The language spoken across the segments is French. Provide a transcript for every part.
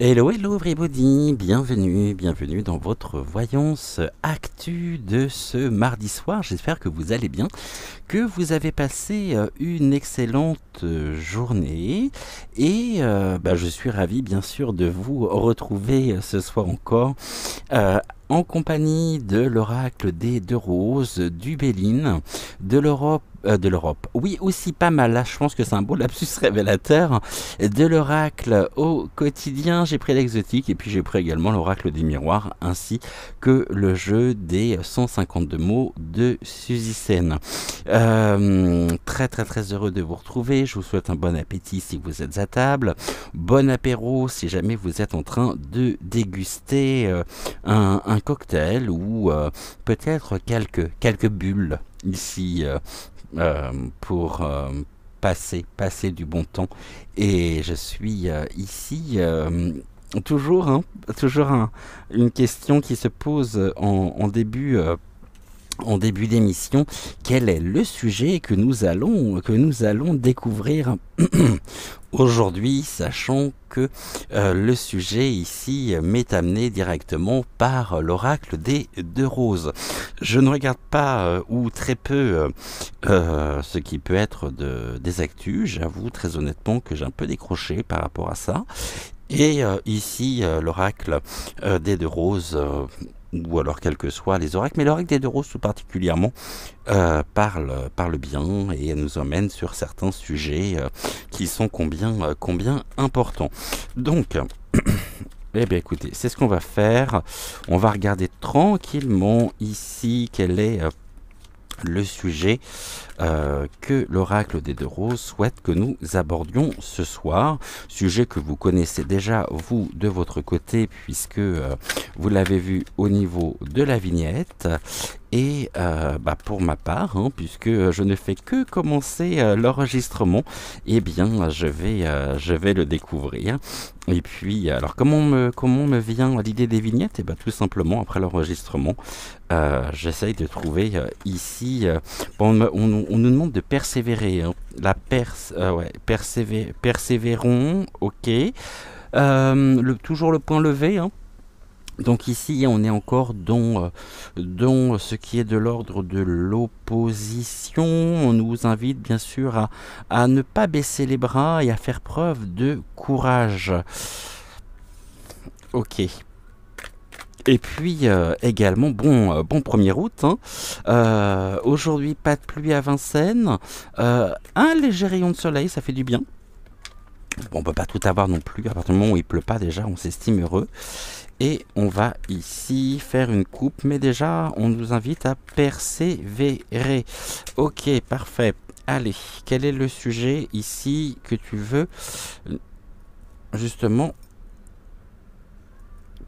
Hello, hello everybody, bienvenue dans votre voyance actu de ce mardi soir. J'espère que vous allez bien, que vous avez passé une excellente journée et je suis ravi bien sûr de vous retrouver ce soir encore en compagnie de l'oracle des deux roses, du Béline, de l'Europe. Oui, aussi pas mal, là je pense que c'est un beau lapsus révélateur, de l'oracle au quotidien. J'ai pris l'exotique et puis j'ai pris également l'oracle des miroirs ainsi que le jeu des 152 mots de Suzy Sen. Très heureux de vous retrouver. Je vous souhaite un bon appétit si vous êtes à table, bon apéro si jamais vous êtes en train de déguster un cocktail ou peut-être quelques bulles ici pour passer du bon temps. Et je suis ici toujours une question qui se pose en début d'émission. Quel est le sujet que nous allons découvrir aujourd'hui, sachant que le sujet ici m'est amené directement par l'oracle des deux roses. Je ne regarde pas ou très peu ce qui peut être des actus. J'avoue très honnêtement que j'ai un peu décroché par rapport à ça. Et ici, l'oracle des deux roses, ou alors quels que soient les oracles, mais l'oracle des deux roses tout particulièrement parle bien et nous emmène sur certains sujets qui sont combien importants. Donc, eh bien écoutez, c'est ce qu'on va faire. On va regarder tranquillement ici quel est le sujet que l'oracle des deux roses souhaite que nous abordions ce soir. Sujet que vous connaissez déjà, vous, de votre côté, puisque vous l'avez vu au niveau de la vignette. Et pour ma part, puisque je ne fais que commencer l'enregistrement, eh bien je vais le découvrir. Et puis, alors comment me vient l'idée des vignettes? Et tout simplement après l'enregistrement, j'essaye de trouver ici. On nous demande de persévérer. Persévérons, ok. Toujours le point levé. Donc ici, on est encore dans ce qui est de l'ordre de l'opposition. On nous invite bien sûr à ne pas baisser les bras et à faire preuve de courage. Ok. Et puis également, bon 1er août, aujourd'hui pas de pluie à Vincennes, un léger rayon de soleil, ça fait du bien. Bon, on peut pas tout avoir non plus, à partir du moment où il pleut pas déjà, on s'estime heureux. Et on va ici faire une coupe, mais déjà on nous invite à persévérer. Ok, parfait. Allez, quel est le sujet ici que tu veux justement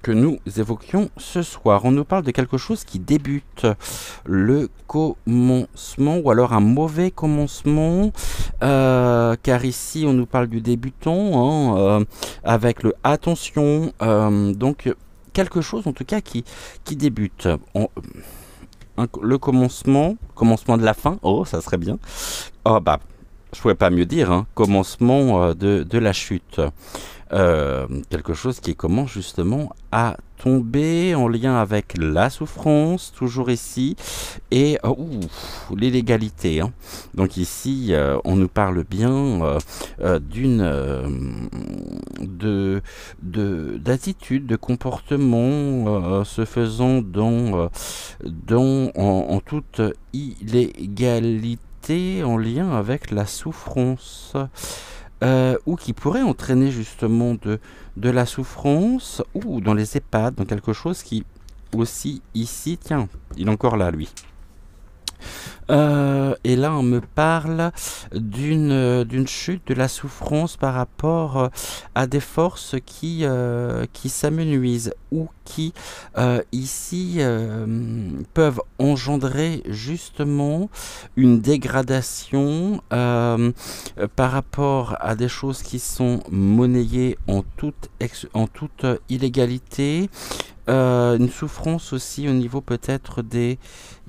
que nous évoquions ce soir? On nous parle de quelque chose qui débute, le commencement, ou alors un mauvais commencement, car ici on nous parle du débutant, avec le attention, donc quelque chose en tout cas qui débute. Le commencement de la fin, oh ça serait bien. Oh je pouvais pas mieux dire, commencement de la chute. Quelque chose qui commence justement à tomber en lien avec la souffrance, toujours ici, et l'illégalité. Donc ici, on nous parle bien d'attitude, de comportement se faisant en toute illégalité en lien avec la souffrance. Ou qui pourrait entraîner justement de la souffrance, ou dans les EHPAD, dans quelque chose qui aussi ici, tiens, il est encore là lui. Et là on me parle d'une chute de la souffrance par rapport à des forces qui s'amenuisent ou qui ici peuvent engendrer justement une dégradation par rapport à des choses qui sont monnayées en toute illégalité. Une souffrance aussi au niveau peut-être des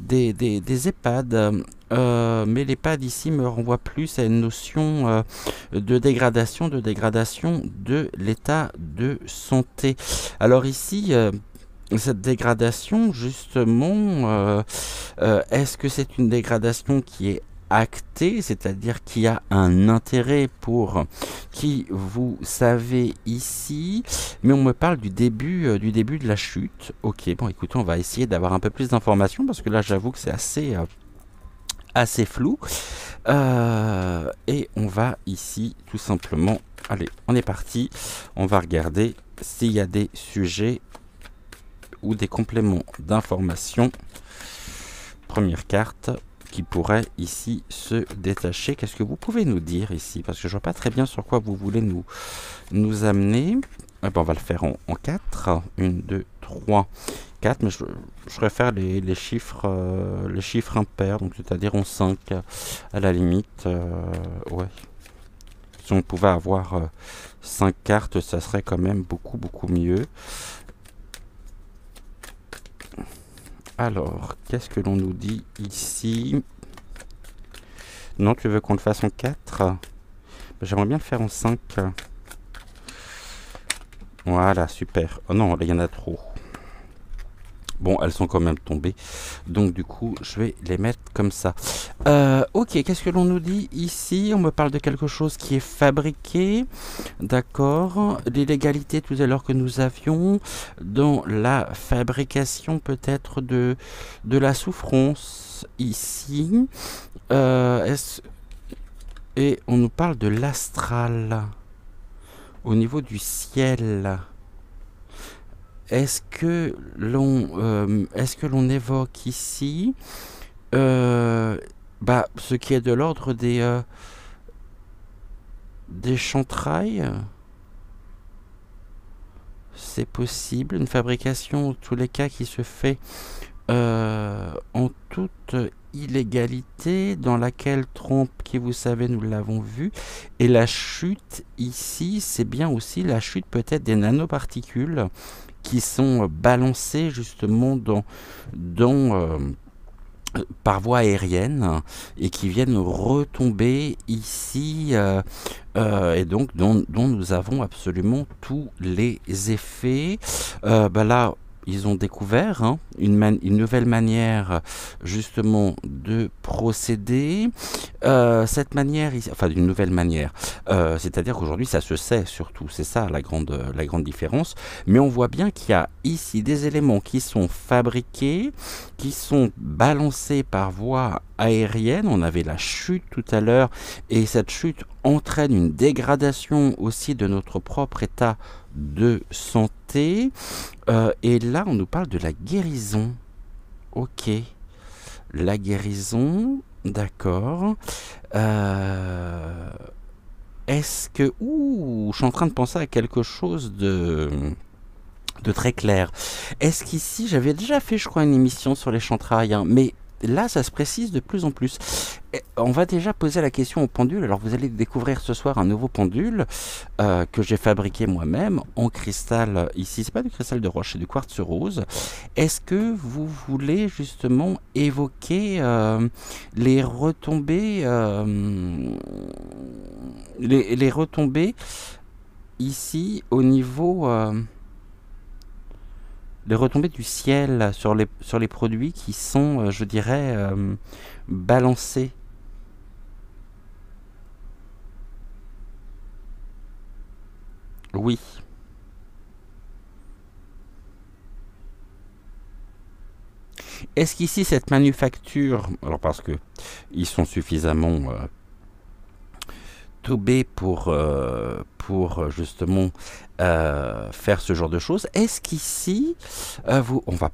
EHPAD, mais les pads ici me renvoient plus à une notion de dégradation de l'état de santé. Alors ici, cette dégradation, justement, est-ce que c'est une dégradation qui est actée, c'est-à-dire qui a un intérêt pour qui vous savez ici, mais on me parle du début de la chute. Ok, bon écoutez, on va essayer d'avoir un peu plus d'informations parce que là j'avoue que c'est assez flou. Et on va ici tout simplement, allez, on est parti, on va regarder s'il y a des sujets ou des compléments d'information. Première carte qui pourrait ici se détacher. Qu'est-ce que vous pouvez nous dire ici? Parce que je vois pas très bien sur quoi vous voulez nous amener. Eh ben, on va le faire en 4. 1, 2, 3, 4. Mais je préfère les chiffres impairs, donc c'est-à-dire en 5 à la limite. Ouais. Si on pouvait avoir 5 cartes, ça serait quand même beaucoup mieux. Alors, qu'est-ce que l'on nous dit ici? Non, tu veux qu'on le fasse en 4? J'aimerais bien le faire en 5. Voilà, super. Oh non, là, il y en a trop. Bon, elles sont quand même tombées. Donc, du coup, je vais les mettre comme ça. Ok, qu'est-ce que l'on nous dit ici? On me parle de quelque chose qui est fabriqué. D'accord. L'illégalité tout à l'heure que nous avions dans la fabrication peut-être de la souffrance ici. Et on nous parle de l'astral au niveau du ciel. Est-ce que l'on évoque ici ce qui est de l'ordre des chantrailles? C'est possible, une fabrication, en tous les cas, qui se fait en toute illégalité, dans laquelle trompe, qui vous savez, nous l'avons vu, et la chute ici, c'est bien aussi la chute peut-être des nanoparticules qui sont balancées justement par voie aérienne et qui viennent retomber ici et donc dont nous avons absolument tous les effets. Là, ils ont découvert une nouvelle manière justement de procéder. Cette manière, enfin d'une nouvelle manière, c'est-à-dire qu'aujourd'hui ça se sait surtout, c'est ça la grande différence. Mais on voit bien qu'il y a ici des éléments qui sont fabriqués, qui sont balancés par voie aérienne. On avait la chute tout à l'heure et cette chute entraîne une dégradation aussi de notre propre état de santé. Et là, on nous parle de la guérison. Ok. La guérison, d'accord. Est-ce que... Ouh, je suis en train de penser à quelque chose de très clair. Est-ce qu'ici, j'avais déjà fait, je crois, une émission sur les chantrailles, mais là, ça se précise de plus en plus. Et on va déjà poser la question au pendule. Alors, vous allez découvrir ce soir un nouveau pendule que j'ai fabriqué moi-même en cristal. Ici, c'est pas du cristal de roche, c'est du quartz rose. Est-ce que vous voulez justement évoquer les retombées, les retombées ici au niveau les retombées du ciel sur les produits qui sont, je dirais, balancés? Oui. Est-ce qu'ici, cette manufacture, alors parce que ils sont suffisamment teubés pour justement faire ce genre de choses, est-ce qu'ici, on va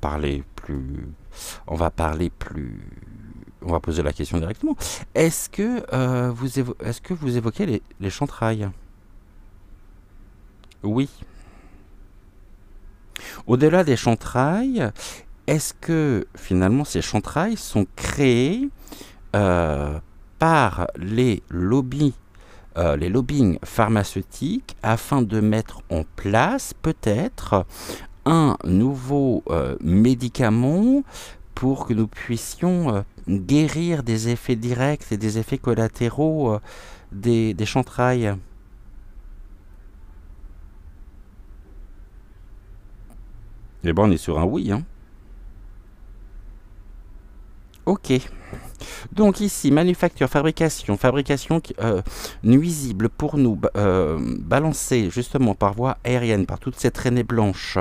poser la question directement. Est-ce que vous évoquez les chantrailles? Oui. Au-delà des chantrailles, est-ce que finalement ces chantrailles sont créées par les lobbying pharmaceutiques afin de mettre en place peut-être un nouveau médicament pour que nous puissions guérir des effets directs et des effets collatéraux des chantrailles. Eh ben, on est sur un oui, hein. Ok. Donc ici, manufacture, fabrication nuisible pour nous, balancée justement par voie aérienne, par toutes ces traînées blanches,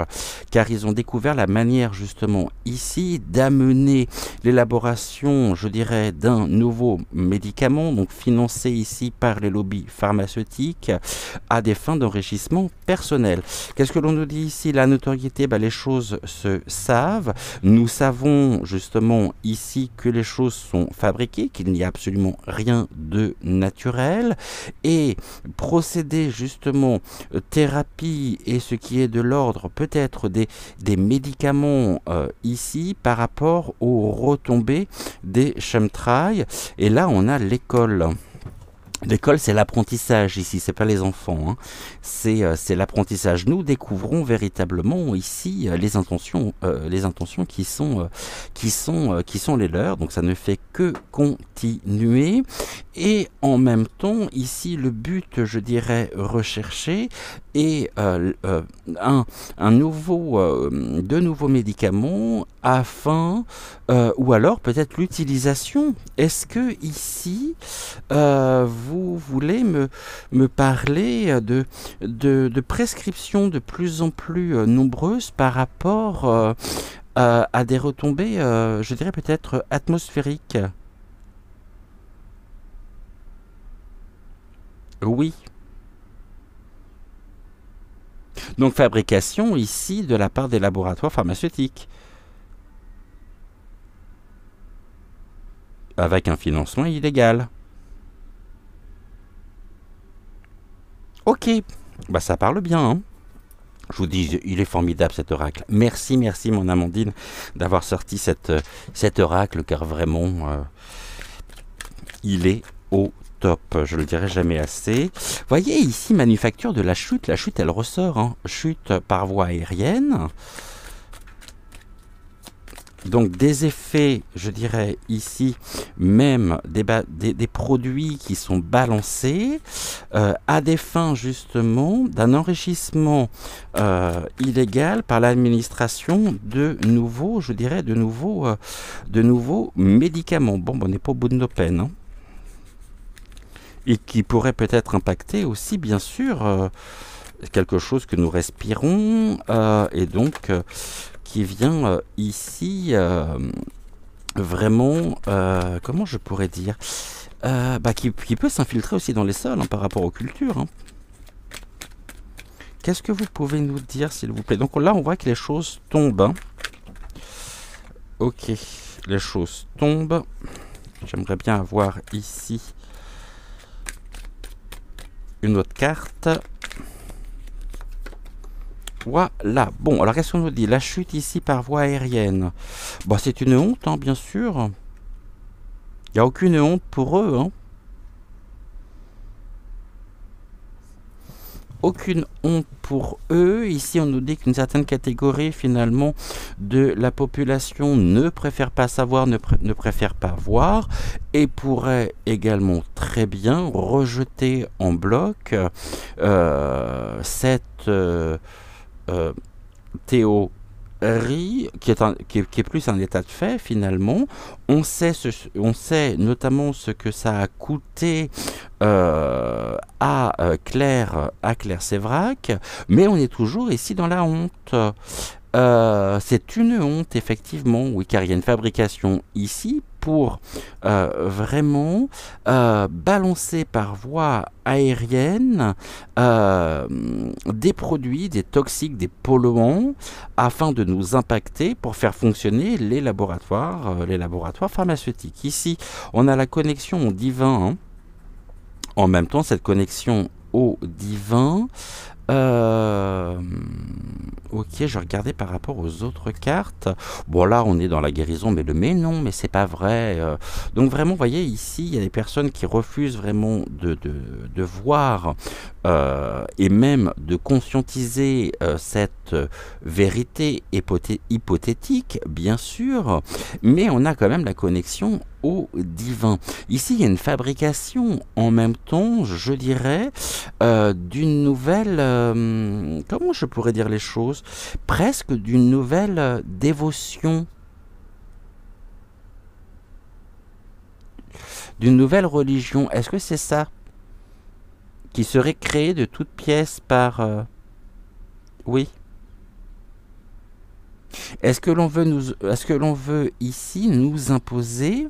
car ils ont découvert la manière justement ici d'amener l'élaboration, je dirais, d'un nouveau médicament, donc financé ici par les lobbies pharmaceutiques, à des fins d'enrichissement personnel. Qu'est-ce que l'on nous dit ici? La notoriété, les choses se savent. Nous savons justement ici que les choses sont fabriquées, qu'il n'y a absolument rien de naturel, et procéder justement thérapie et ce qui est de l'ordre peut-être des médicaments ici par rapport aux retombées des chemtrails. Et là on a l'école. L'école, c'est l'apprentissage ici, c'est pas les enfants, hein. C'est l'apprentissage. Nous découvrons véritablement ici les intentions qui sont les leurs. Donc ça ne fait que continuer. Et en même temps, ici, le but, je dirais, recherché est de nouveaux médicaments afin, ou alors peut-être l'utilisation. Est-ce que ici, vous voulez me parler de prescriptions de plus en plus nombreuses par rapport à des retombées, je dirais peut-être atmosphériques? Oui. Donc fabrication ici de la part des laboratoires pharmaceutiques, avec un financement illégal. Ok, ça parle bien, hein. Je vous dis, il est formidable cet oracle. Merci, merci mon Amandine d'avoir sorti cet oracle, car vraiment, il est au top. Je le dirai jamais assez. Voyez ici, manufacture de la chute. La chute, elle ressort, hein. Chute par voie aérienne. Donc des effets, je dirais ici, même des produits qui sont balancés à des fins justement d'un enrichissement illégal par l'administration de nouveaux, je dirais, de nouveaux médicaments. Bon, on n'est pas au bout de nos peines, hein. Et qui pourrait peut-être impacter aussi, bien sûr, quelque chose que nous respirons, et donc qui vient ici vraiment, comment je pourrais dire, qui peut s'infiltrer aussi dans les sols, hein, par rapport aux cultures, hein. Qu'est-ce que vous pouvez nous dire, s'il vous plaît? Donc là, on voit que les choses tombent, hein. Ok, les choses tombent. J'aimerais bien avoir ici une autre carte. Voilà. Bon, alors qu'est-ce qu'on nous dit? La chute ici par voie aérienne. C'est une honte, hein, bien sûr. Il n'y a aucune honte pour eux, hein. Aucune honte pour eux. Ici, on nous dit qu'une certaine catégorie, finalement, de la population ne préfère pas savoir, ne préfère pas voir, et pourrait également très bien rejeter en bloc cette théorie qui est plus un état de fait finalement. On sait notamment ce que ça a coûté à Claire Séverac, mais on est toujours ici dans la honte. C'est une honte, effectivement, oui, car il y a une fabrication ici pour vraiment balancer par voie aérienne des produits, des toxiques, des polluants, afin de nous impacter pour faire fonctionner les laboratoires pharmaceutiques. Ici, on a la connexion au divin, hein. En même temps, cette connexion au divin, Ok, je regardais par rapport aux autres cartes. Bon, là, on est dans la guérison, mais non, mais c'est pas vrai. Donc, vraiment, vous voyez, ici, il y a des personnes qui refusent vraiment de voir et même de conscientiser cette vérité hypothétique, bien sûr, mais on a quand même la connexion au divin. Ici, il y a une fabrication en même temps, je dirais, d'une nouvelle, comment je pourrais dire les choses, presque d'une nouvelle dévotion, d'une nouvelle religion. Est-ce que c'est ça qui serait créé de toutes pièces par... oui. Est-ce que l'on veut ici nous imposer,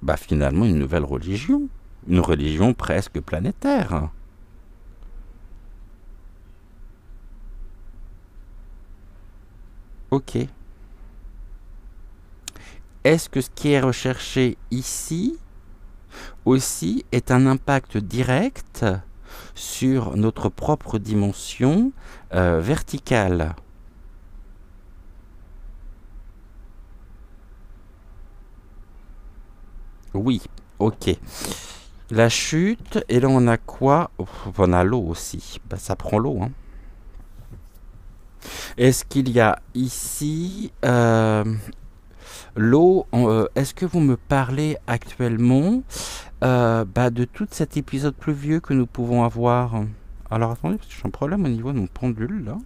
bah finalement une nouvelle religion, une religion presque planétaire? Ok. Est-ce que ce qui est recherché ici aussi est un impact direct sur notre propre dimension verticale? Oui, ok. La chute, et là on a quoi? On a l'eau aussi. Bah, ça prend l'eau, hein. Est-ce qu'il y a ici l'eau? Est-ce que vous me parlez actuellement bah, de tout cet épisode pluvieux que nous pouvons avoir? Alors attendez, parce que j'ai un problème au niveau de mon pendule là.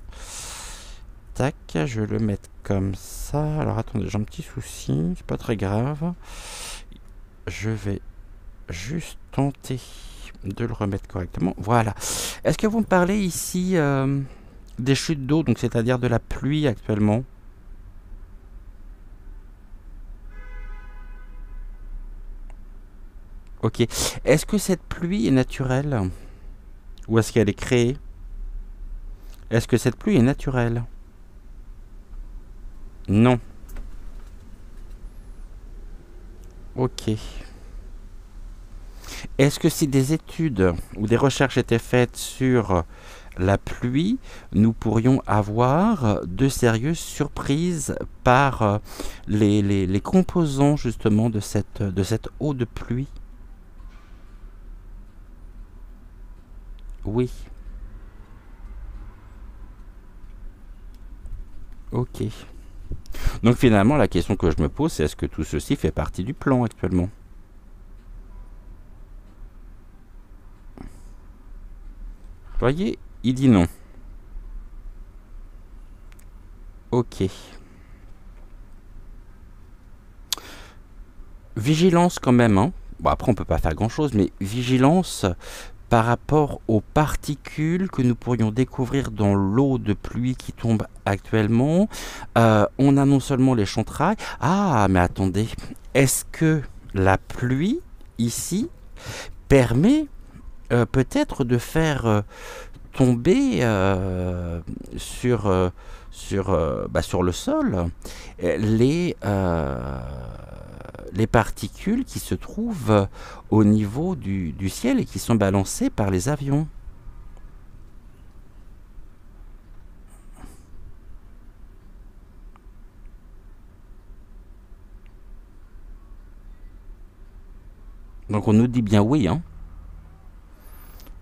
Tac, je vais le mettre comme ça. Alors attendez, j'ai un petit souci, c'est pas très grave. Je vais juste tenter de le remettre correctement. Voilà. Est-ce que vous me parlez ici des chutes d'eau, donc c'est-à-dire de la pluie actuellement? Ok. Est-ce que cette pluie est naturelle ou est-ce qu'elle est créée? Est-ce que cette pluie est naturelle? Non. Ok. Est-ce que si des études ou des recherches étaient faites sur la pluie, nous pourrions avoir de sérieuses surprises par les composants justement de cette eau de pluie? Oui. Ok. Donc finalement, la question que je me pose, c'est est-ce que tout ceci fait partie du plan actuellement? Vous voyez, il dit non. Ok. Vigilance quand même, hein. Bon, après, on peut pas faire grand-chose, mais vigilance par rapport aux particules que nous pourrions découvrir dans l'eau de pluie qui tombe actuellement. On a non seulement les chantrailles. Ah, mais attendez, est-ce que la pluie, ici, permet peut-être de faire tomber sur le sol les, euh, les particules qui se trouvent au niveau du ciel et qui sont balancées par les avions? Donc on nous dit bien oui, hein,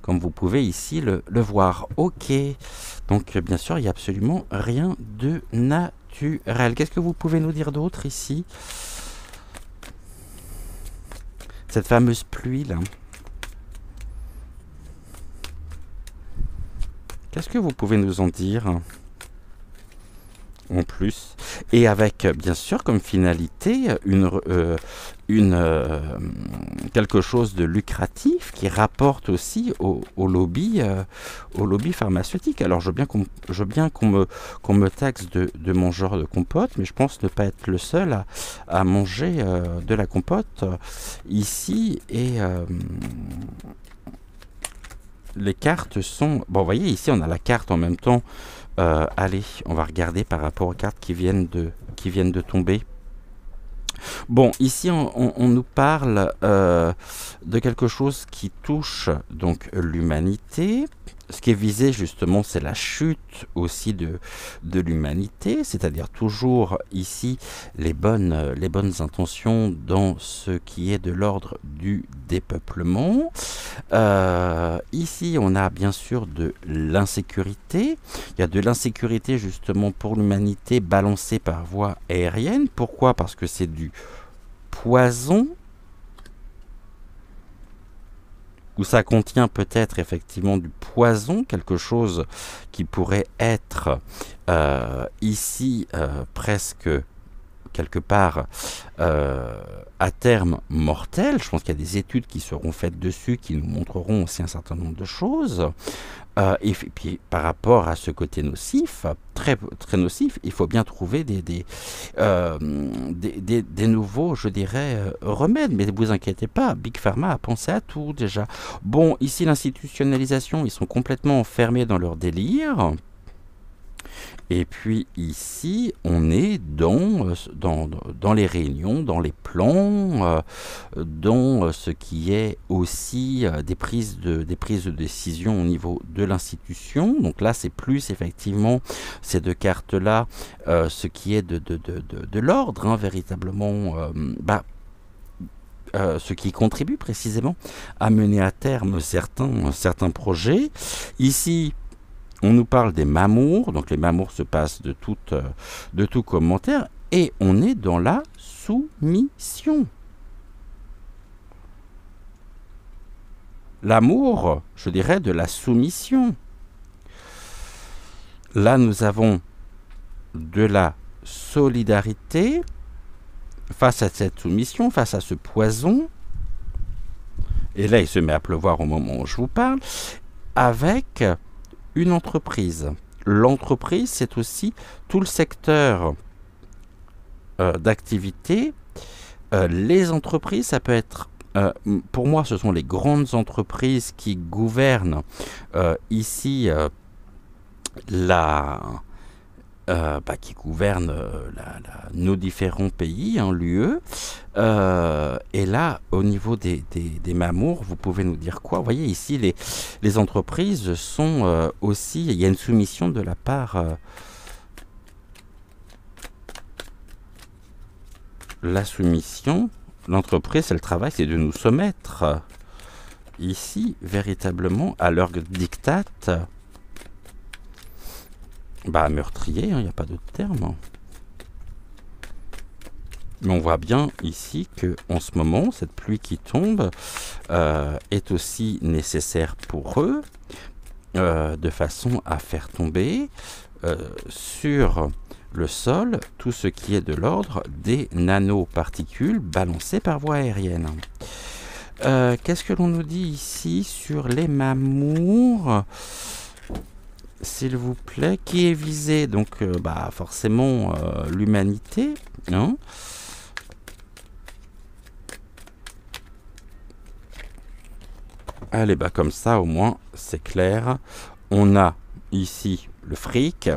comme vous pouvez ici le voir. Ok, donc bien sûr il n'y a absolument rien de naturel. Qu'est-ce que vous pouvez nous dire d'autre ici? Cette fameuse pluie là. Qu'est-ce que vous pouvez nous en dire en plus? Et avec, bien sûr, comme finalité, quelque chose de lucratif qui rapporte aussi au lobby pharmaceutique. Alors, je veux bien qu'on me taxe de mangeur de compote, mais je pense ne pas être le seul à manger de la compote ici. Et les cartes sont... Bon, vous voyez, ici, on a la carte en même temps. Allez, on va regarder par rapport aux cartes qui viennent de tomber. Bon, ici, on nous parle de quelque chose qui touche donc l'humanité. ce qui est visé justement, c'est la chute aussi de l'humanité, c'est-à-dire toujours ici les bonnes intentions dans ce qui est de l'ordre du dépeuplement. Ici, on a bien sûr de l'insécurité. Il y a de l'insécurité justement pour l'humanité balancée par voie aérienne. Pourquoi? Parce que c'est du poison, où ça contient peut-être effectivement du poison, quelque chose qui pourrait être ici presque quelque part à terme mortel. Je pense qu'il y a des études qui seront faites dessus, qui nous montreront aussi un certain nombre de choses. Et puis par rapport à ce côté nocif, très, très nocif, il faut bien trouver des nouveaux, je dirais, remèdes. Mais ne vous inquiétez pas, Big Pharma a pensé à tout déjà. Bon, ici l'institutionnalisation, ils sont complètement enfermés dans leur délire. Et puis ici, on est dans les réunions, dans les plans, dans ce qui est aussi des prises de décision au niveau de l'institution. Donc là, c'est plus effectivement ces deux cartes-là, ce qui est de l'ordre, hein, véritablement. Ce qui contribue précisément à mener à terme certains projets. Ici, on nous parle des mamours, donc les mamours se passent de tout commentaire, et on est dans la soumission. L'amour, je dirais, de la soumission. Là, nous avons de la solidarité face à cette soumission, face à ce poison. Et là, il se met à pleuvoir au moment où je vous parle, avec une entreprise. L'entreprise, c'est aussi tout le secteur d'activité. Les entreprises, ça peut être, pour moi, ce sont les grandes entreprises qui gouvernent ici qui gouvernent nos différents pays, hein, l'UE. Et là, au niveau des mamours, vous pouvez nous dire quoi? Vous voyez ici, les entreprises sont aussi, il y a une soumission de la part... la soumission, l'entreprise, c'est le travail, c'est de nous soumettre ici, véritablement, à leur diktat. Meurtrier, il n'y a pas d'autre terme. Mais on voit bien ici que en ce moment, cette pluie qui tombe est aussi nécessaire pour eux, de façon à faire tomber sur le sol tout ce qui est de l'ordre des nanoparticules balancées par voie aérienne. Qu'est-ce que l'on nous dit ici sur les mamours ? S'il vous plaît, qui est visé? Donc, forcément, l'humanité, hein? Allez, comme ça, au moins, c'est clair. On a ici le fric.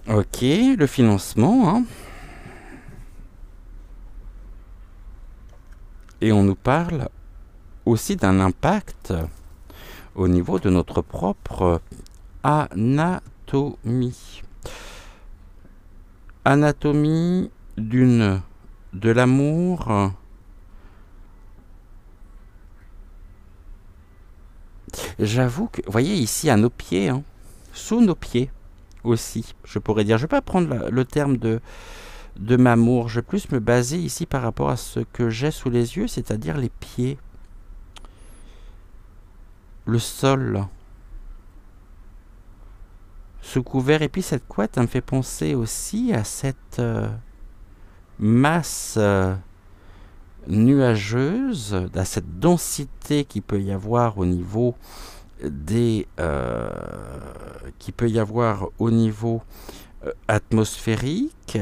Ok, le financement, hein? Et on nous parle aussi d'un impact au niveau de notre propre anatomie. Anatomie de l'amour. J'avoue que, vous voyez ici à nos pieds, hein, sous nos pieds aussi, je pourrais dire. Je ne vais pas prendre le terme de m'amour, je vais plus me baser ici par rapport à ce que j'ai sous les yeux, c'est-à-dire les pieds. Le sol, sous couvert, et puis cette couette, elle me fait penser aussi à cette masse nuageuse, à cette densité qui peut y avoir au niveau atmosphérique,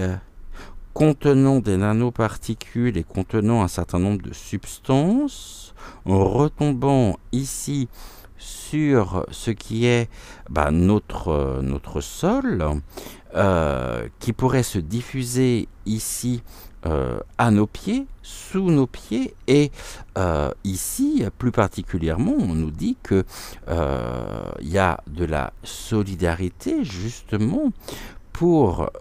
contenant des nanoparticules et contenant un certain nombre de substances, retombant ici sur ce qui est notre sol, qui pourrait se diffuser ici à nos pieds, sous nos pieds, et ici, plus particulièrement, on nous dit que y a de la solidarité, justement, pour,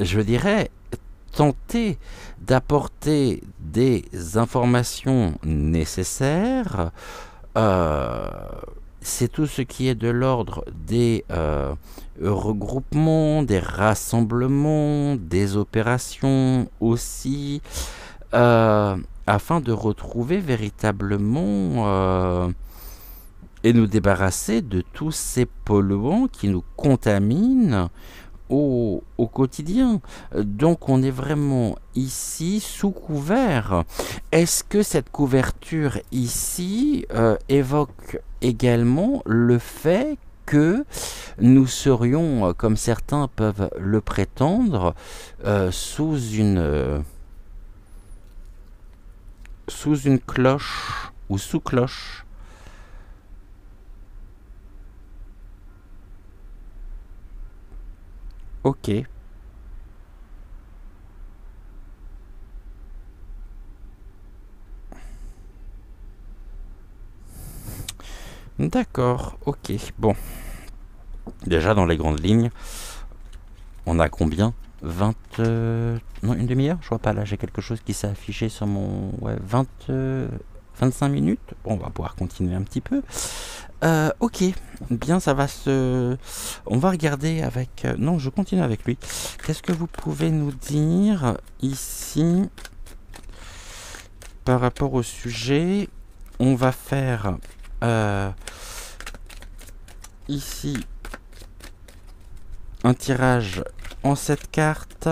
je dirais, tenter d'apporter des informations nécessaires. Euh, c'est tout ce qui est de l'ordre des regroupements, des rassemblements, des opérations aussi, euh, afin de retrouver véritablement et nous débarrasser de tous ces polluants qui nous contaminent au quotidien. Donc on est vraiment ici sous couvert. Est-ce que cette couverture ici évoque également le fait que nous serions, comme certains peuvent le prétendre, sous une cloche ou sous cloche? Ok. D'accord, ok. Bon, déjà dans les grandes lignes, on a combien 20... non, une demi-heure. Je vois pas, là j'ai quelque chose qui s'est affiché sur mon... Ouais, 20... 25 minutes. Bon, on va pouvoir continuer un petit peu. Ok, bien, ça va se... On va regarder avec... Non, je continue avec lui. Qu'est-ce que vous pouvez nous dire ici par rapport au sujet? On va faire ici un tirage en 7 cartes.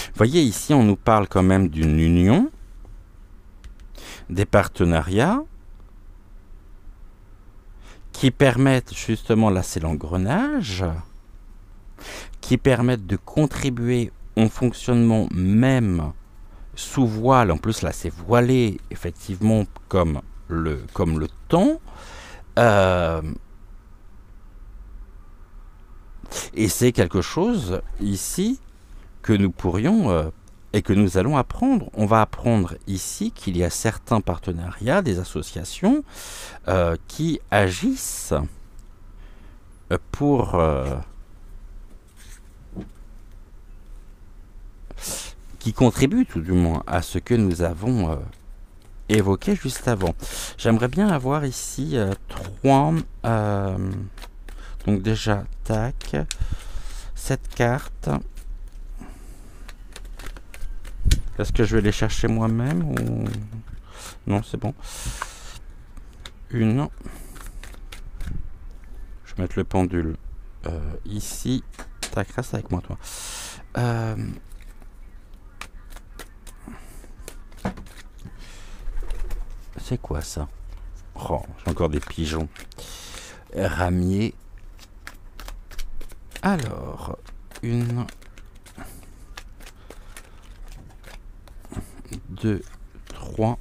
Vous voyez, ici, on nous parle quand même d'une union, des partenariats qui permettent justement, là c'est l'engrenage, qui permettent de contribuer au fonctionnement même sous voile. En plus, là c'est voilé, effectivement, comme le temps. Et c'est quelque chose ici que nous pourrions et que nous allons apprendre. On va apprendre ici qu'il y a certains partenariats, des associations qui agissent pour qui contribuent tout du moins à ce que nous avons évoqué juste avant. J'aimerais bien avoir ici 3 donc déjà tac, cette carte. Est-ce que je vais les chercher moi-même ou... Non, c'est bon. Une. Je vais mettre le pendule ici. Tac, reste avec moi, toi. C'est quoi ça? Oh, j'ai encore des pigeons. Ramier. Alors, une... 2, 3.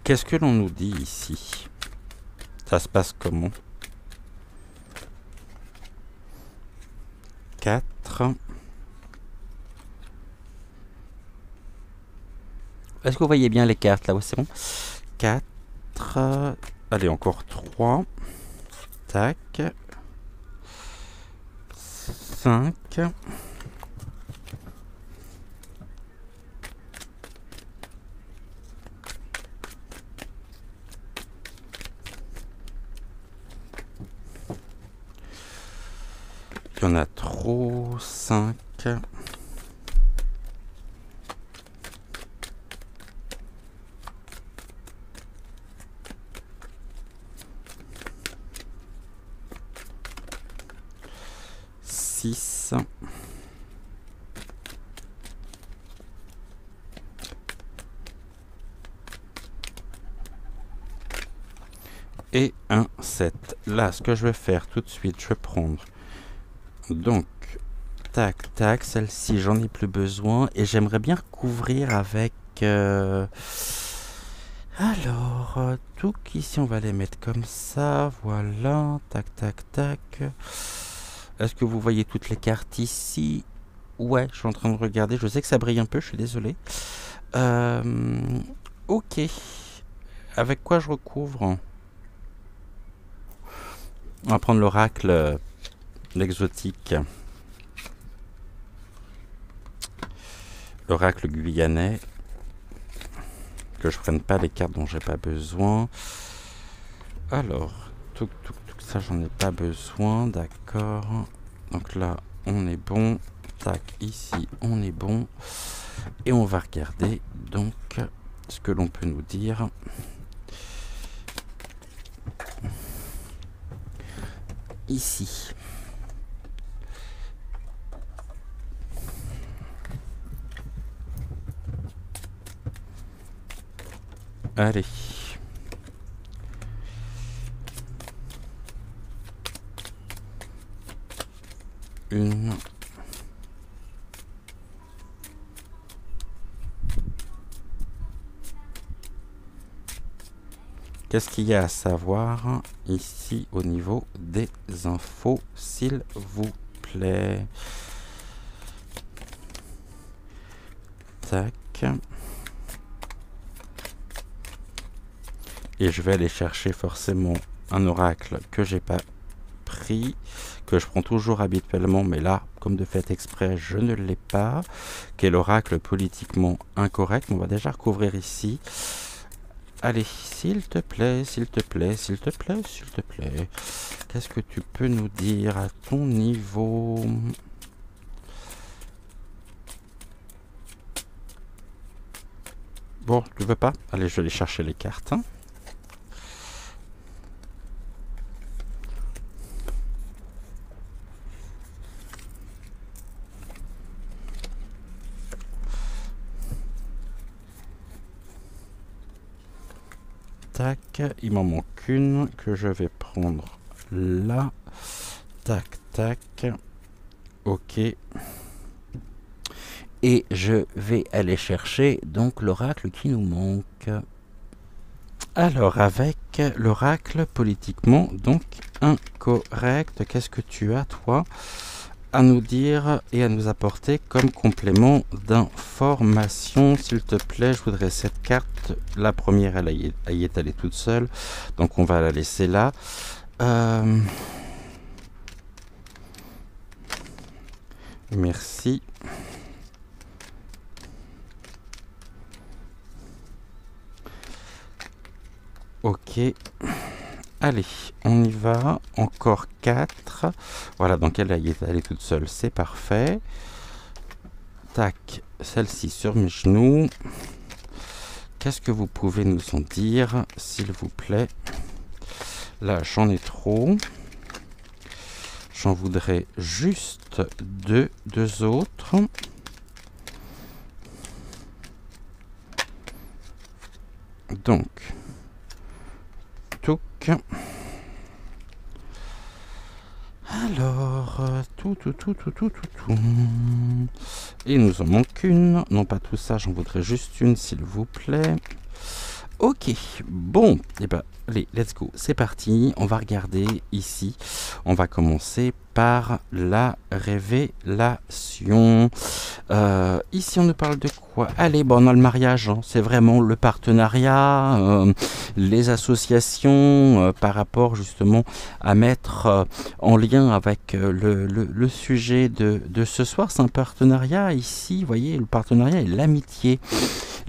Qu'est-ce que l'on nous dit ici? Ça se passe comment? 4. Est-ce que vous voyez bien les cartes là? Ouais, c'est bon. 4. Allez, encore 3. Tac. 5. Il y en a trop. 5. 6. Et un 7. Là, ce que je vais faire tout de suite, je vais prendre donc tac tac, celle-ci j'en ai plus besoin et j'aimerais bien recouvrir avec tout ici on va les mettre comme ça, voilà, tac tac tac. Est-ce que vous voyez toutes les cartes ici? Ouais, je suis en train de regarder, je sais que ça brille un peu, je suis désolé. Ok, avec quoi je recouvre? On va prendre l'oracle, l'exotique. L'oracle guyanais. Que je prenne pas les cartes dont j'ai pas besoin. Alors, tout ça j'en ai pas besoin, d'accord. Donc là, on est bon. Tac, ici, on est bon. Et on va regarder donc ce que l'on peut nous dire. Ici. Allez. Une. Qu'est-ce qu'il y a à savoir ici au niveau des infos, s'il vous plaît? Tac. Et je vais aller chercher forcément un oracle que j'ai pas pris, que je prends toujours habituellement, mais là, comme de fait exprès, je ne l'ai pas, qui est l'oracle politiquement incorrect. On va déjà recouvrir ici. Allez, s'il te plaît, s'il te plaît, s'il te plaît, s'il te plaît. Qu'est-ce que tu peux nous dire à ton niveau? Bon, tu veux pas? Allez, je vais aller chercher les cartes. Tac, il m'en manque une que je vais prendre là. Tac, tac. Ok. Et je vais aller chercher donc l'oracle qui nous manque. Alors, avec l'oracle politiquement donc incorrect, qu'est-ce que tu as, toi, à nous dire et à nous apporter comme complément d'information, s'il te plaît? Je voudrais cette carte. La première, elle y est allée toute seule, donc on va la laisser là. Merci. Ok. Allez, on y va. Encore 4. Voilà, donc elle y est allée toute seule, c'est parfait. Tac, celle-ci sur mes genoux. Qu'est-ce que vous pouvez nous en dire, s'il vous plaît? Là, j'en ai trop. J'en voudrais juste deux autres. Donc, touc. Alors, tout. Et il nous en manque une. Non, pas tout ça, j'en voudrais juste une, s'il vous plaît. Ok, bon, et ben, allez, let's go, c'est parti. On va regarder ici. On va commencer par la révélation. Ici, on nous parle de quoi? Allez, bon, on a le mariage, hein. C'est vraiment le partenariat, les associations par rapport justement à mettre en lien avec le sujet de ce soir. C'est un partenariat ici, vous voyez, le partenariat et l'amitié.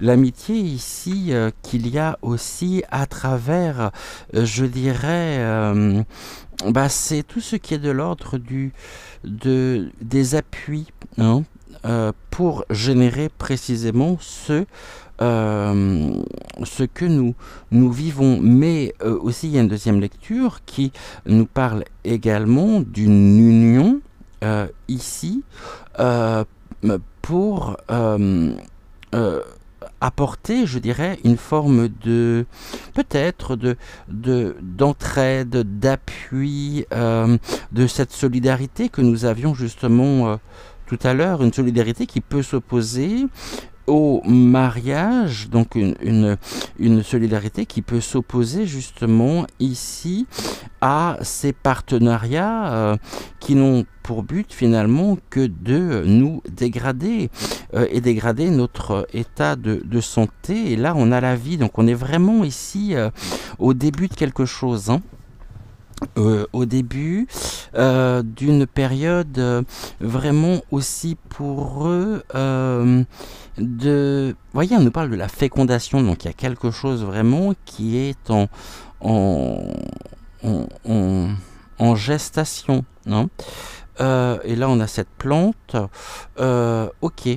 L'amitié ici qu'il y a aussi à travers, je dirais, c'est tout ce qui est de l'ordre des appuis, hein, pour générer précisément ce que nous vivons. Mais aussi il y a une deuxième lecture qui nous parle également d'une union ici pour euh, apporter, je dirais, une forme de peut-être d'entraide, d'appui, de cette solidarité que nous avions justement tout à l'heure, une solidarité qui peut s'opposer au mariage, donc une solidarité qui peut s'opposer justement ici à ces partenariats qui n'ont pour but finalement que de nous dégrader et dégrader notre état de santé. Et là, on a la vie, donc on est vraiment ici au début de quelque chose, hein. Au début d'une période vraiment aussi pour eux de... Vous voyez, on nous parle de la fécondation, donc il y a quelque chose vraiment qui est en, en, en, en gestation, non. Et là, on a cette plante. Ok.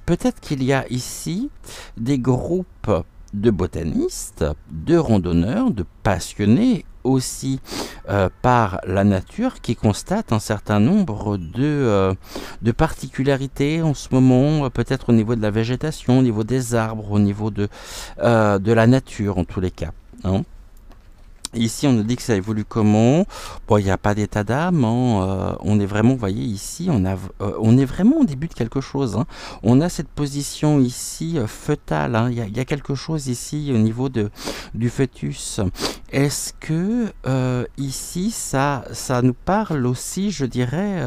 Peut-être qu'il y a ici des groupes de botanistes, de randonneurs, de passionnés aussi par la nature qui constatent un certain nombre de particularités en ce moment, peut-être au niveau de la végétation, au niveau des arbres, au niveau de la nature en tous les cas, hein. Ici, on nous dit que ça évolue comment. Bon, il n'y a pas d'état d'âme, hein. On est vraiment, vous voyez, ici, on est vraiment au début de quelque chose, hein. On a cette position ici fœtale, hein. Il y a quelque chose ici au niveau du fœtus. Est-ce que ici, ça nous parle aussi, je dirais,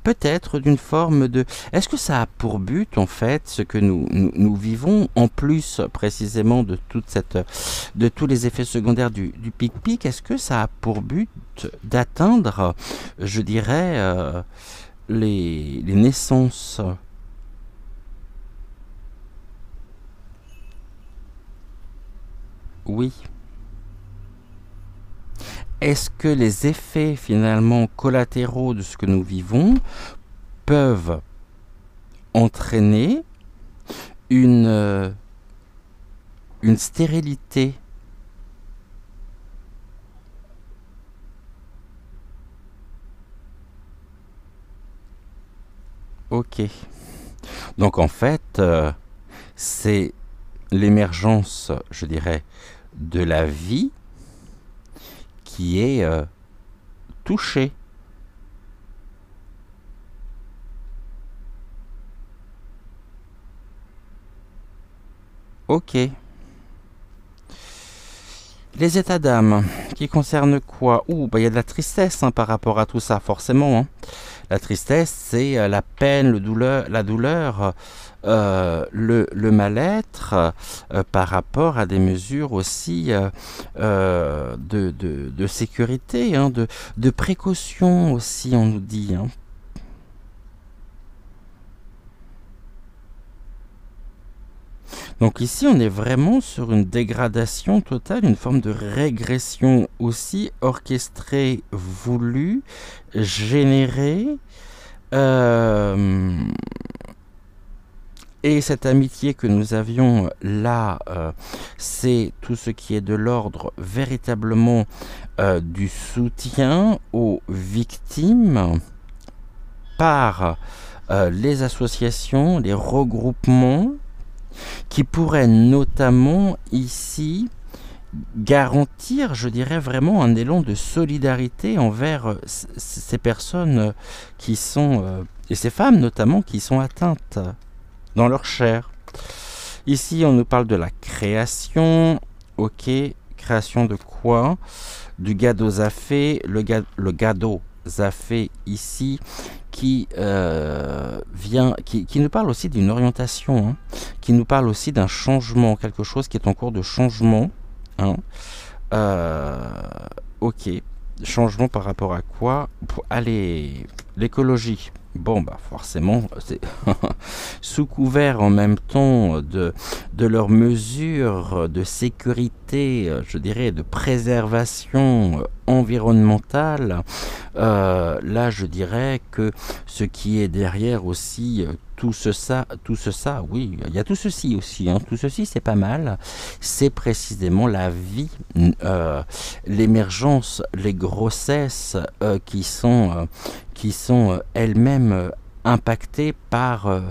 peut-être d'une forme de... Est-ce que ça a pour but, en fait, ce que nous vivons, en plus précisément de tous les effets secondaires du pic-pic, est-ce que ça a pour but d'atteindre, je dirais, les naissances? Oui. Est-ce que les effets finalement collatéraux de ce que nous vivons peuvent entraîner une stérilité? Ok. Donc en fait, c'est l'émergence, je dirais, de la vie qui est touchée. Ok. Les états d'âme, qui concernent quoi? Bah, y a de la tristesse, hein, par rapport à tout ça, forcément, hein. La tristesse, c'est la peine, la douleur, le mal-être, par rapport à des mesures aussi de sécurité, hein, de précaution aussi, on nous dit, hein. Donc ici, on est vraiment sur une dégradation totale, une forme de régression aussi orchestrée, voulue, générée. Et cette amitié que nous avions là, c'est tout ce qui est de l'ordre véritablement du soutien aux victimes par les associations, les regroupements, qui pourrait notamment ici garantir, je dirais, vraiment un élan de solidarité envers ces personnes qui sont, et ces femmes notamment, qui sont atteintes dans leur chair. Ici, on nous parle de la création. Ok, création de quoi? Du gadozafé, le gadozafé ici, qui qui nous parle aussi d'une orientation, hein, qui nous parle aussi d'un changement, quelque chose qui est en cours de changement, hein. Ok, changement par rapport à quoi? Allez, l'écologie, Bon, bah forcément, c'est sous couvert en même temps de leurs mesures de sécurité, je dirais, de préservation environnementale. Là, je dirais que ce qui est derrière aussi tout ça, oui, il y a tout ceci aussi, hein, tout ceci c'est pas mal, c'est précisément la vie, l'émergence, les grossesses qui sont elles-mêmes impactées par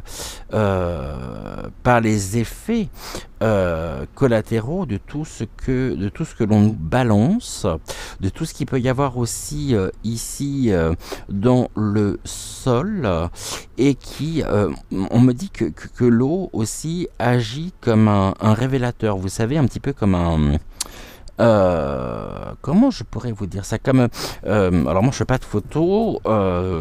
les effets collatéraux de tout ce que l'on nous balance, de tout ce qu'il peut y avoir aussi ici dans le sol, et qui, on me dit que l'eau aussi agit comme un révélateur, vous savez, un petit peu comme un... comment je pourrais vous dire ça comme alors moi je fais pas de photos,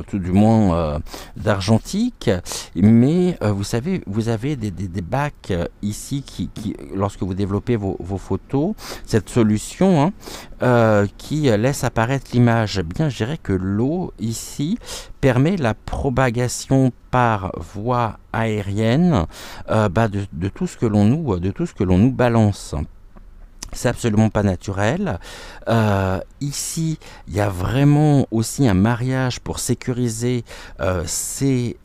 tout du moins d'argentique, mais vous savez, vous avez des bacs ici qui, lorsque vous développez vos photos, cette solution hein, qui laisse apparaître l'image. Eh bien, je dirais que l'eau ici permet la propagation par voie aérienne de tout ce que l'on nous balance. C'est absolument pas naturel. Ici, il y a vraiment aussi un mariage pour sécuriser ces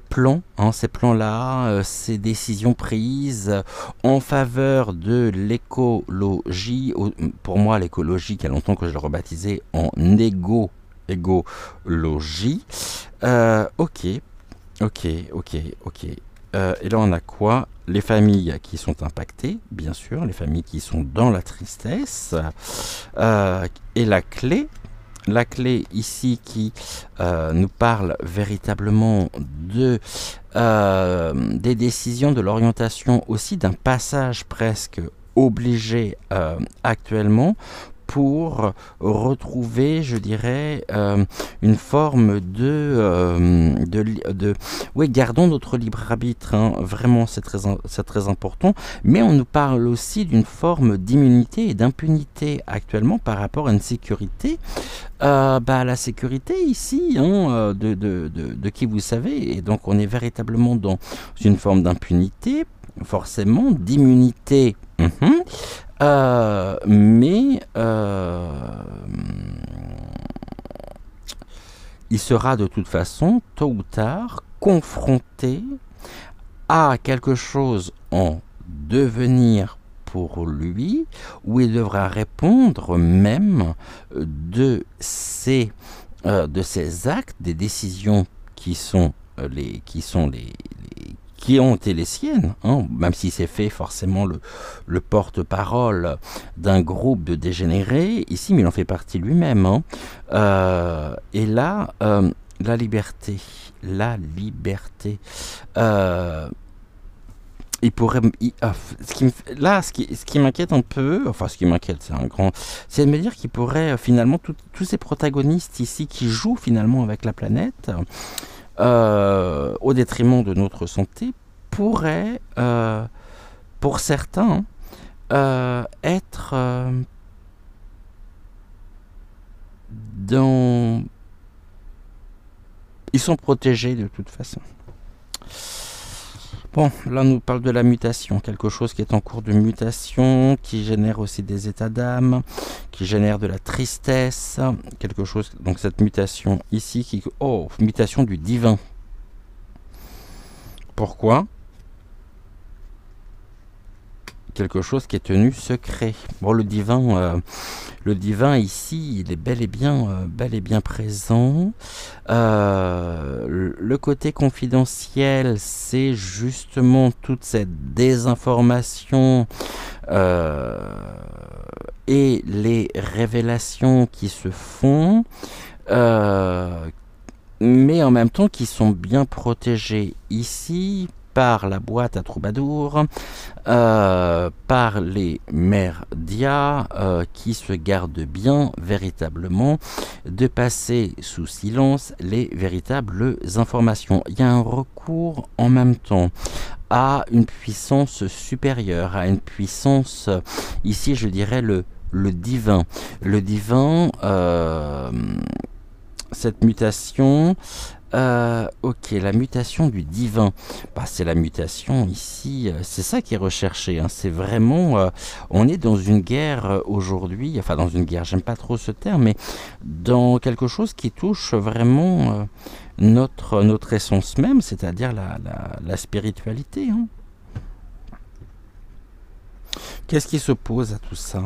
plans, hein, ces plans-là, ces décisions prises en faveur de l'écologie. Pour moi, l'écologie, il y a longtemps que je l'ai rebaptisé en égologie. Ok. Et là, on a quoi? Les familles qui sont impactées, bien sûr, les familles qui sont dans la tristesse. Et la clé ici qui nous parle véritablement des décisions, de l'orientation, aussi d'un passage presque obligé actuellement, pour retrouver, je dirais, une forme oui, gardons notre libre arbitre, hein, vraiment, c'est très important, mais on nous parle aussi d'une forme d'immunité et d'impunité actuellement par rapport à une sécurité, la sécurité ici, hein, de qui vous savez, et donc on est véritablement dans une forme d'impunité, forcément, d'immunité, mais il sera de toute façon, tôt ou tard, confronté à quelque chose en devenir pour lui, où il devra répondre même de ses actes, des décisions qui ont été les siennes, hein, même si c'est fait forcément le porte-parole d'un groupe de dégénérés, ici, mais il en fait partie lui-même. Hein. Et là, la liberté, il pourrait, ce qui m'inquiète un peu, enfin ce qui m'inquiète, c'est de me dire qu'il pourrait finalement, tous ces protagonistes ici qui jouent finalement avec la planète, au détriment de notre santé, pourrait, pour certains, être dans... Ils sont protégés de toute façon. Bon, là on nous parle de la mutation, quelque chose qui est en cours de mutation, qui génère aussi des états d'âme, qui génère de la tristesse, quelque chose, donc cette mutation ici, mutation du divin. Pourquoi? Quelque chose qui est tenu secret. Bon, le divin ici, il est bel et bien présent. Le côté confidentiel, c'est justement toute cette désinformation et les révélations qui se font, mais en même temps qui sont bien protégées ici par la boîte à troubadours, par les merdias qui se gardent bien véritablement de passer sous silence les véritables informations. Il y a un recours en même temps à une puissance supérieure, à une puissance, ici je dirais le le divin. Le divin, cette mutation, ok, la mutation du divin. Bah, c'est la mutation ici, c'est ça qui est recherché, hein. C'est vraiment, on est dans une guerre aujourd'hui, enfin dans une guerre, j'aime pas trop ce terme, mais dans quelque chose qui touche vraiment notre essence même, c'est-à-dire la spiritualité, hein. Qu'est-ce qui s'oppose à tout ça?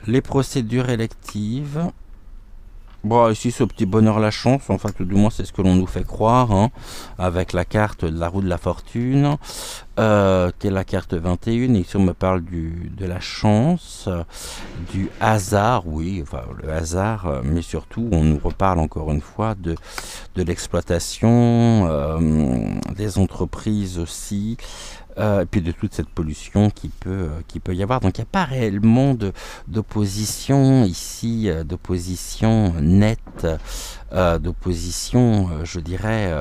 Les procédures électives. Bon, ici, ce petit bonheur la chance, enfin, tout du moins, c'est ce que l'on nous fait croire, hein, avec la carte de la roue de la fortune, qui est la carte 21. Ici, on me parle de la chance, du hasard, oui, enfin, le hasard, mais surtout, on nous reparle encore une fois de l'exploitation, des entreprises aussi, et puis de toute cette pollution qui peut y avoir. Donc il n'y a pas réellement d'opposition ici, d'opposition nette, d'opposition, je dirais,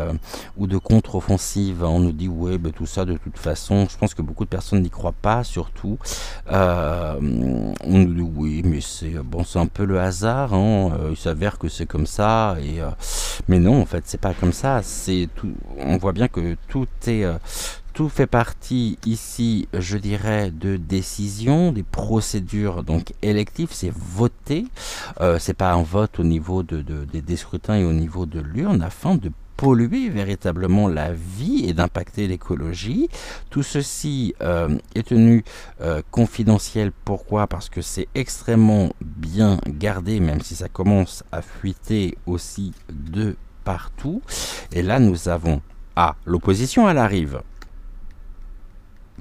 ou de contre-offensive. On nous dit, ouais, ben, tout ça de toute façon, je pense que beaucoup de personnes n'y croient pas, surtout. On nous dit, oui, mais c'est bon, c'est un peu le hasard, hein, il s'avère que c'est comme ça, mais non, en fait, c'est pas comme ça. C'est tout, on voit bien que tout fait partie ici, je dirais, de décisions, des procédures donc électives, c'est voter, c'est pas un vote au niveau des scrutins et au niveau de l'urne afin de polluer véritablement la vie et d'impacter l'écologie. Tout ceci est tenu confidentiel. Pourquoi? Parce que c'est extrêmement bien gardé, même si ça commence à fuiter aussi de partout. Et là, nous avons l'opposition, elle arrive.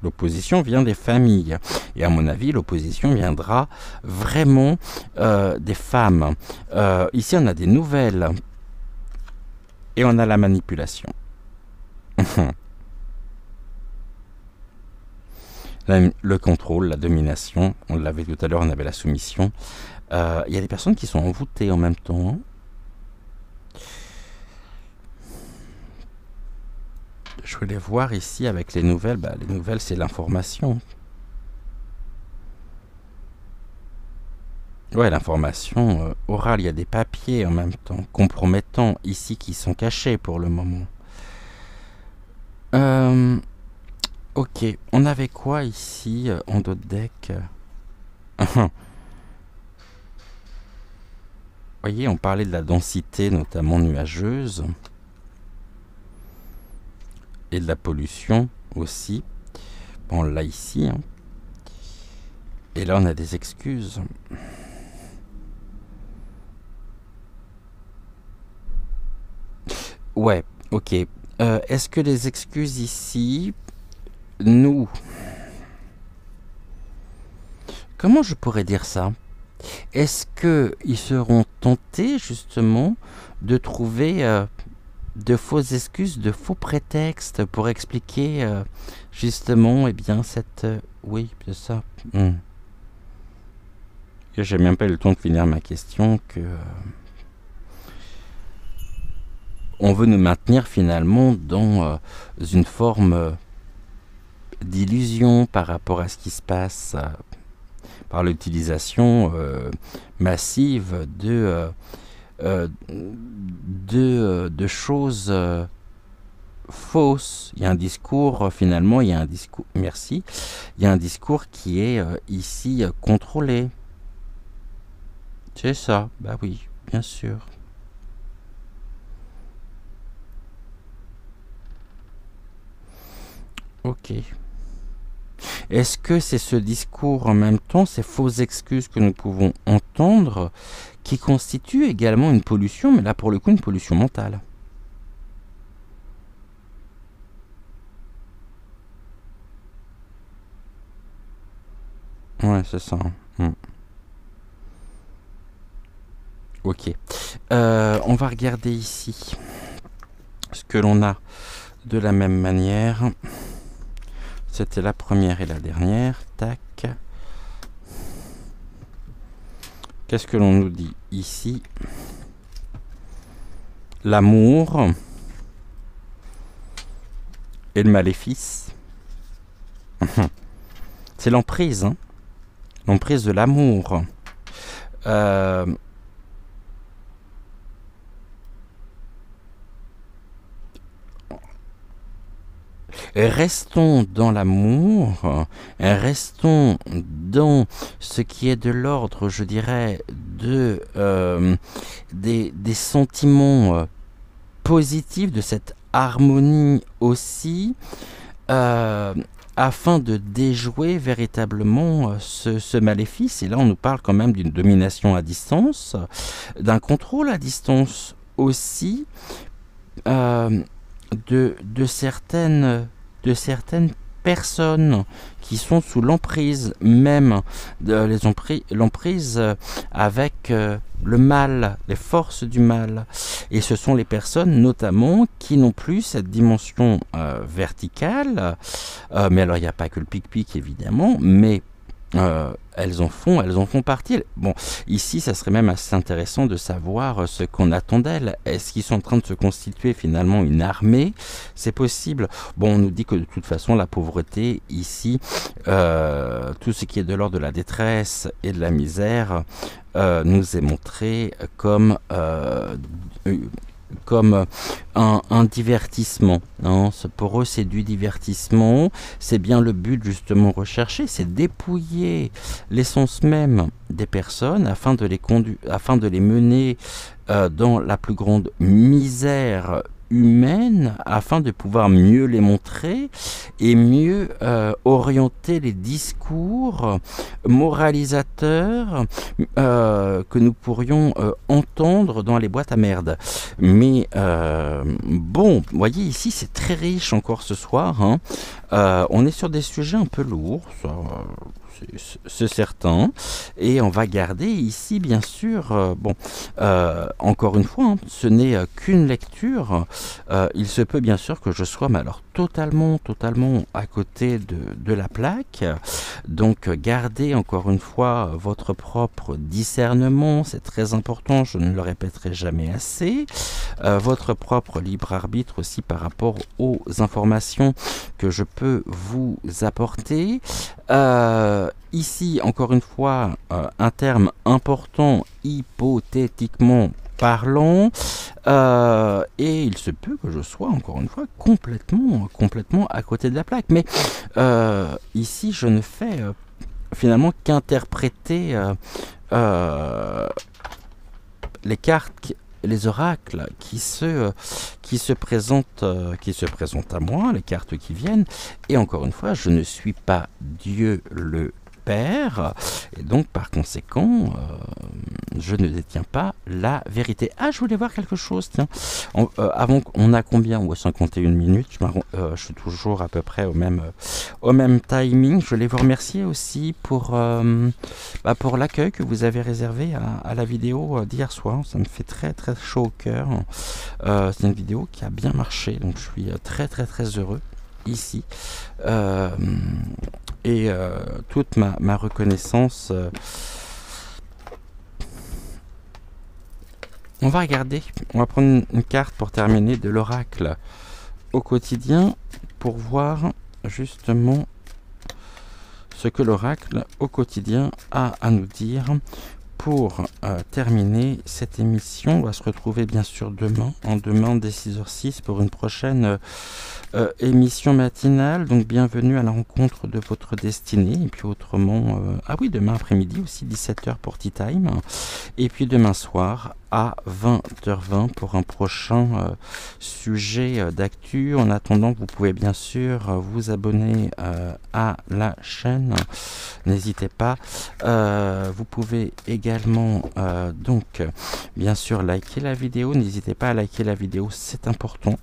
L'opposition vient des familles. Et à mon avis, l'opposition viendra vraiment des femmes. Ici, on a des nouvelles. Et on a la manipulation. Le contrôle, la domination. On l'avait tout à l'heure, on avait la soumission. Il y a des personnes qui sont envoûtées en même temps, hein. Je voulais voir ici avec les nouvelles. Bah, les nouvelles, c'est l'information. Ouais, l'information orale. Il y a des papiers en même temps, compromettants ici qui sont cachés pour le moment. Ok, on avait quoi ici en d'autres decks? Vous voyez, on parlait de la densité, notamment nuageuse. Et de la pollution aussi. Bon, là ici. Hein. Et là, on a des excuses. Ouais, ok. Est-ce que les excuses ici, nous... Comment je pourrais dire ça? Est-ce qu'ils seront tentés, justement, de trouver... de fausses excuses, de faux prétextes pour expliquer justement, eh bien, cette... oui, c'est ça. J'ai même pas eu le temps de finir ma question que... on veut nous maintenir finalement dans une forme d'illusion par rapport à ce qui se passe par l'utilisation massive de choses fausses. Il y a un discours, finalement, il y a un discours, merci, il y a un discours qui est ici contrôlé. C'est ça, bah oui, bien sûr. Ok. Est-ce que c'est ce discours en même temps, ces fausses excuses que nous pouvons entendre, qui constituent également une pollution, mais là pour le coup une pollution mentale? Ouais, c'est ça. Ok. On va regarder ici ce que l'on a de la même manière. C'était la première et la dernière. Tac. Qu'est-ce que l'on nous dit ici? L'amour et le maléfice. C'est l'emprise, hein? l'emprise de l'amour. Restons dans l'amour, restons dans ce qui est de l'ordre, je dirais, des sentiments positifs, de cette harmonie aussi, afin de déjouer véritablement ce maléfice. Et là, on nous parle quand même d'une domination à distance, d'un contrôle à distance aussi, de certaines personnes qui sont sous l'emprise même de l'emprise avec le mal, les forces du mal. Et ce sont les personnes notamment qui n'ont plus cette dimension verticale. Mais alors il n'y a pas que le pic-pic évidemment, mais elles en font partie. Bon, ici, ça serait même assez intéressant de savoir ce qu'on attend d'elles. Est-ce qu'ils sont en train de se constituer finalement une armée? C'est possible. Bon, on nous dit que de toute façon, la pauvreté, ici, tout ce qui est de l'ordre de la détresse et de la misère, nous est montré comme un divertissement. Hein. Pour eux, c'est du divertissement. C'est bien le but justement recherché, c'est dépouiller l'essence même des personnes afin de les mener dans la plus grande misère humaine, afin de pouvoir mieux les montrer et mieux orienter les discours moralisateurs que nous pourrions entendre dans les boîtes à merde. Mais bon, vous voyez ici c'est très riche encore ce soir, hein. On est sur des sujets un peu lourds, ça, c'est certain, et on va garder ici bien sûr, bon, encore une fois, hein, ce n'est qu'une lecture. Il se peut bien sûr que je sois, mais alors totalement à côté de la plaque. Donc gardez encore une fois votre propre discernement, c'est très important, je ne le répéterai jamais assez. Votre propre libre arbitre aussi par rapport aux informations que je peux vous apporter. Ici, encore une fois, un terme important, hypothétiquement parlant, et il se peut que je sois encore une fois complètement à côté de la plaque. Mais ici, je ne fais finalement qu'interpréter les cartes, les oracles qui se présentent à moi, les cartes qui viennent. Et encore une fois, je ne suis pas Dieu le Père, et donc par conséquent, je ne détiens pas la vérité. Ah, je voulais voir quelque chose, tiens. Avant, on a combien? 51 minutes, je suis toujours à peu près au même timing. Je voulais vous remercier aussi pour l'accueil que vous avez réservé à la vidéo d'hier soir. Ça me fait très chaud au cœur. C'est une vidéo qui a bien marché, donc je suis très heureux ici. Et toute ma reconnaissance. On va regarder, on va prendre une carte pour terminer de l'oracle au quotidien pour voir justement ce que l'oracle au quotidien a à nous dire. Pour terminer cette émission, on va se retrouver bien sûr demain dès 6h06 pour une prochaine émission matinale. Donc bienvenue à la rencontre de votre destinée. Et puis autrement, ah oui, demain après-midi aussi 17h pour Tea Time. Et puis demain soir à 20h20 pour un prochain sujet d'actu. En attendant, vous pouvez bien sûr vous abonner à la chaîne. N'hésitez pas. Vous pouvez également donc bien sûr liker la vidéo. N'hésitez pas à liker la vidéo, c'est important.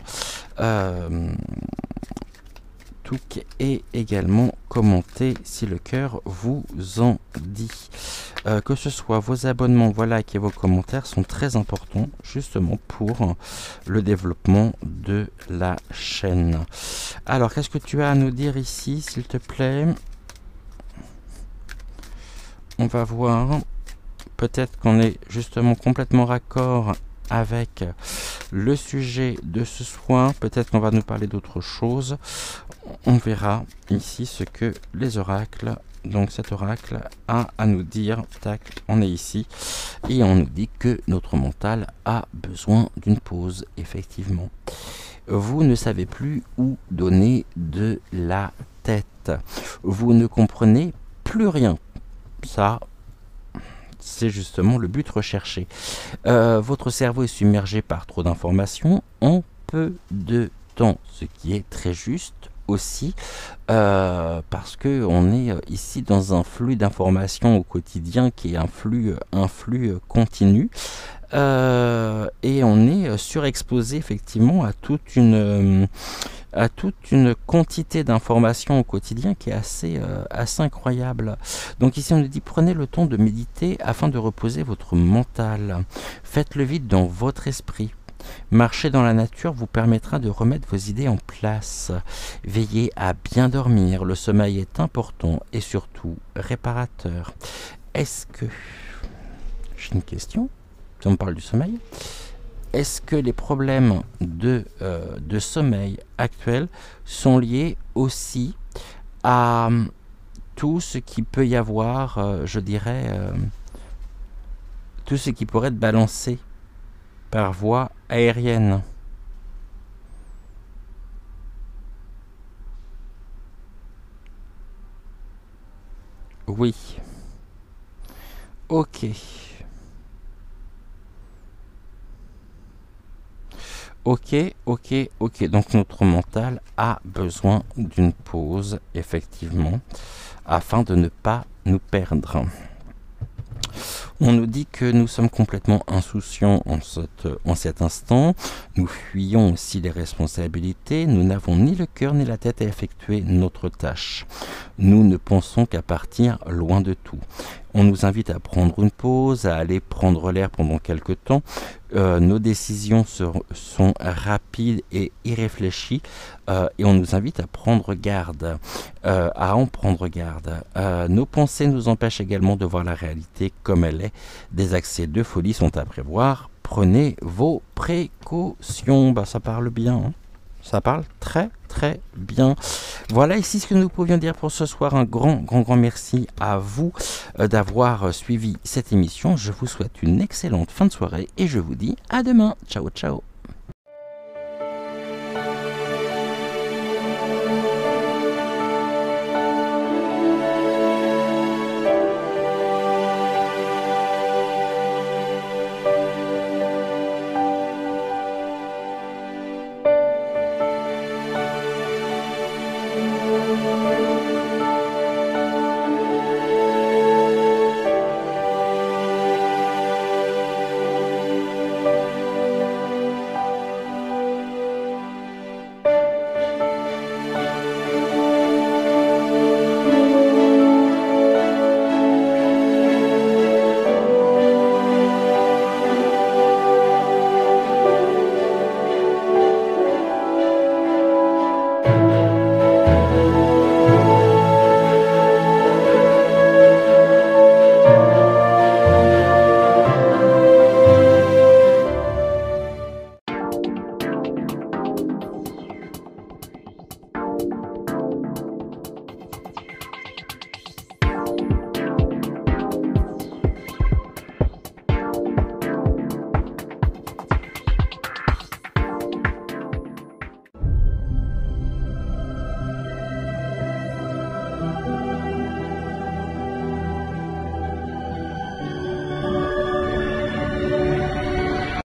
Et également commenter si le cœur vous en dit. Que ce soit vos abonnements, vos likes et vos commentaires sont très importants justement pour le développement de la chaîne. Alors, qu'est-ce que tu as à nous dire ici, s'il te plaît? On va voir. Peut-être qu'on est justement complètement raccord avec Le sujet de ce soir, peut-être qu'on va nous parler d'autre chose. On verra ici ce que les oracles, donc cet oracle, a à nous dire. Tac, on est ici. Et on nous dit que notre mental a besoin d'une pause, effectivement. Vous ne savez plus où donner de la tête. Vous ne comprenez plus rien. Ça, c'est justement le but recherché. Votre cerveau est submergé par trop d'informations en peu de temps, ce qui est très juste aussi, parce que on est ici dans un flux d'informations au quotidien qui est un flux continu. Et on est surexposé effectivement à toute une quantité d'informations au quotidien qui est assez incroyable. Donc ici on nous dit prenez le temps de méditer afin de reposer votre mental. Faites le vide dans votre esprit. Marcher dans la nature vous permettra de remettre vos idées en place. Veillez à bien dormir, le sommeil est important et surtout réparateur. Est-ce que... J'ai une question, si on parle du sommeil. Est-ce que les problèmes de sommeil actuels sont liés aussi à tout ce qui peut y avoir, je dirais, tout ce qui pourrait être balancé par voie aérienne? Oui. Ok. Ok. Donc notre mental a besoin d'une pause, effectivement, afin de ne pas nous perdre. On nous dit que nous sommes complètement insouciants en cet instant. Nous fuyons aussi les responsabilités. Nous n'avons ni le cœur ni la tête à effectuer notre tâche. Nous ne pensons qu'à partir loin de tout. On nous invite à prendre une pause, à aller prendre l'air pendant quelque temps. Nos décisions sont rapides et irréfléchies et on nous invite à prendre garde, nos pensées nous empêchent également de voir la réalité comme elle est. Des accès de folie sont à prévoir. Prenez vos précautions. Ça parle bien, hein. Ça parle très bien. Voilà ici ce que nous pouvions dire pour ce soir. Un grand merci à vous d'avoir suivi cette émission. Je vous souhaite une excellente fin de soirée et je vous dis à demain. Ciao.